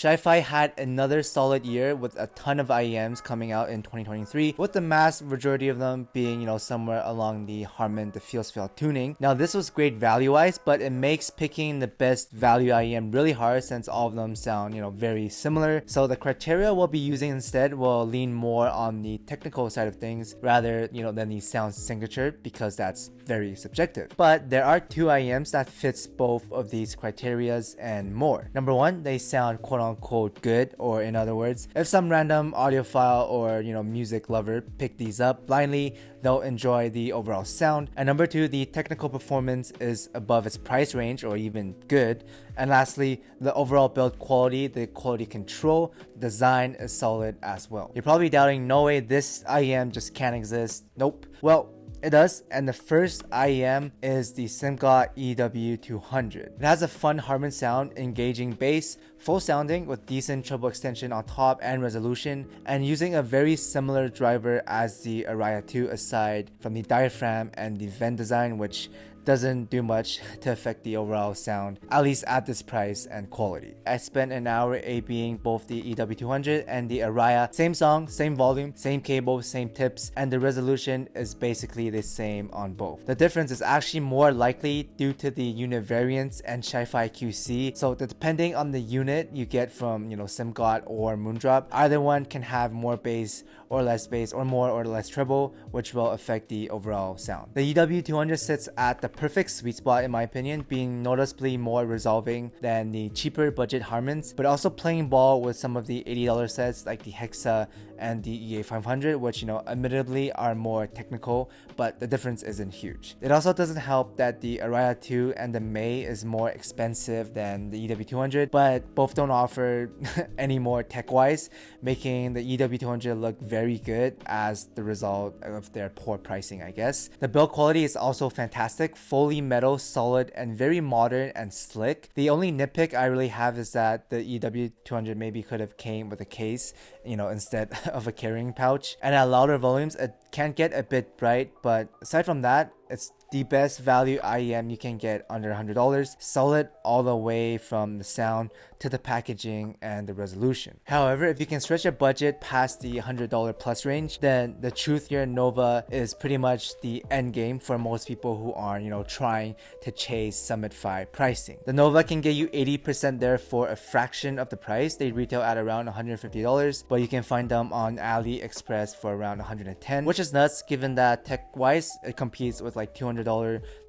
Sci-Fi had another solid year with a ton of IEMs coming out in 2023, with the mass majority of them being, somewhere along the Harman to Fieldfield tuning. Now, this was great value-wise, but it makes picking the best value IEM really hard since all of them sound, very similar. So the criteria we'll be using instead will lean more on the technical side of things rather, than the sound signature, because that's very subjective. But there are two IEMs that fits both of these criterias and more. Number one, they sound quote-unquote good, or in other words, if some random audiophile or music lover pick these up blindly, they'll enjoy the overall sound. And number two, the technical performance is above its price range or even good. And lastly, the overall build quality, the quality control, design is solid as well. You're probably doubting, no way, this IEM just can't exist. Nope. Well, it does, and the first IEM is the SimGot EW200. It has a fun Harman sound, engaging bass, full sounding with decent treble extension on top and resolution, and using a very similar driver as the Araya 2 aside from the diaphragm and the vent design, which doesn't do much to affect the overall sound, at least at this price and quality. I spent an hour A/Bing both the EW200 and the Araya. Same song, same volume, same cable, same tips, and the resolution is basically the same on both. The difference is actually more likely due to the unit variance and Sci-Fi QC. So depending on the unit you get from SimGot or Moondrop, either one can have more bass or less bass, or more or less treble, which will affect the overall sound. The EW200 sits at the perfect sweet spot in my opinion, being noticeably more resolving than the cheaper budget Harmans, but also playing ball with some of the $80 sets like the Hexa and the EA500, which admittedly are more technical, but the difference isn't huge. It also doesn't help that the Araya 2 and the May is more expensive than the EW200, but both don't offer any more tech-wise, making the EW200 look very good as the result of their poor pricing, I guess. The build quality is also fantastic, fully metal, solid, and very modern and slick. The only nitpick I really have is that the EW200 maybe could have came with a case, instead of a carrying pouch. And at louder volumes, it can get a bit bright, but aside from that, it's the best value IEM you can get under $100. Solid all the way from the sound to the packaging and the resolution. However, if you can stretch your budget past the $100 plus range, then the Truthier Nova is pretty much the end game for most people who are, trying to chase Summit Fi pricing. The Nova can get you 80% there for a fraction of the price. They retail at around $150, but you can find them on AliExpress for around $110, which is nuts given that tech-wise, it competes with like $200,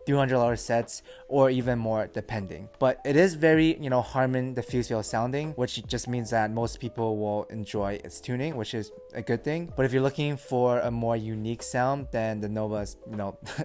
$300 sets, or even more depending. But it is very, Harman diffuse sounding, which just means that most people will enjoy its tuning, which is a good thing. But if you're looking for a more unique sound, then the Novas,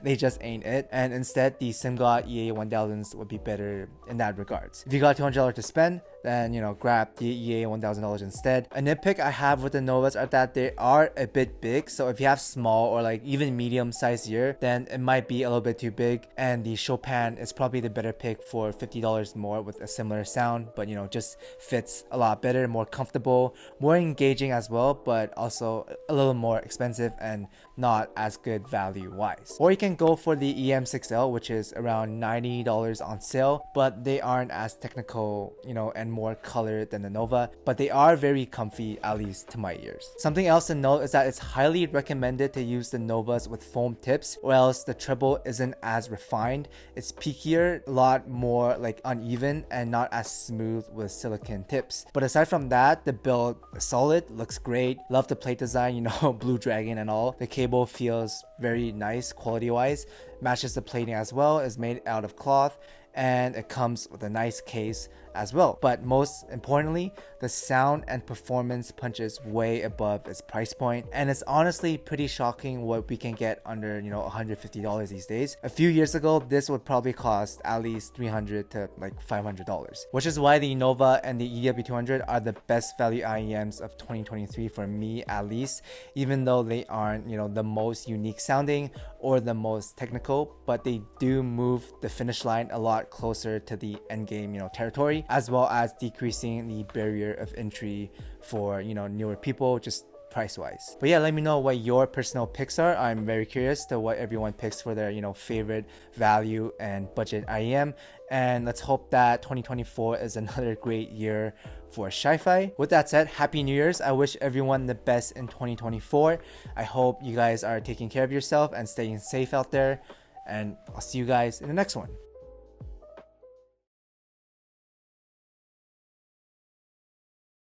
they just ain't it. And instead, the SimGot EA1000s would be better in that regards. If you got $200 to spend, then grab the EA1000 instead. A nitpick I have with the Novas are that they are a bit big, so if you have small or like even medium sized ear, then it might be a little bit too big, and the Chopin is probably the better pick for $50 more with a similar sound, but just fits a lot better, more comfortable, more engaging as well, but also a little more expensive and not as good value wise. Or you can go for the EM6L, which is around $90 on sale, but they aren't as technical, and more colored than the Nova, but they are very comfy, at least to my ears. Something else to note is that it's highly recommended to use the Novas with foam tips, or else the treble isn't as refined. It's peakier, a lot more like uneven, and not as smooth with silicone tips. But aside from that, the build is solid, looks great. Love the plate design, Blue Dragon and all. The cable feels very nice quality wise, matches the plating as well, is made out of cloth, and it comes with a nice case as well. But most importantly, the sound and performance punches way above its price point, and it's honestly pretty shocking what we can get under $150 these days. A few years ago, this would probably cost at least $300 to like $500, which is why the Nova and the EW200 are the best value IEMs of 2023 for me, at least, even though they aren't the most unique sounding or the most technical, but they do move the finish line a lot closer to the end game territory, as well as decreasing the barrier of entry for newer people just price wise. But yeah, let me know what your personal picks are. I'm very curious to what everyone picks for their, favorite value and budget IEM. And let's hope that 2024 is another great year for Sci-Fi. With that said, Happy New Year's. I wish everyone the best in 2024. I hope you guys are taking care of yourself and staying safe out there. And I'll see you guys in the next one.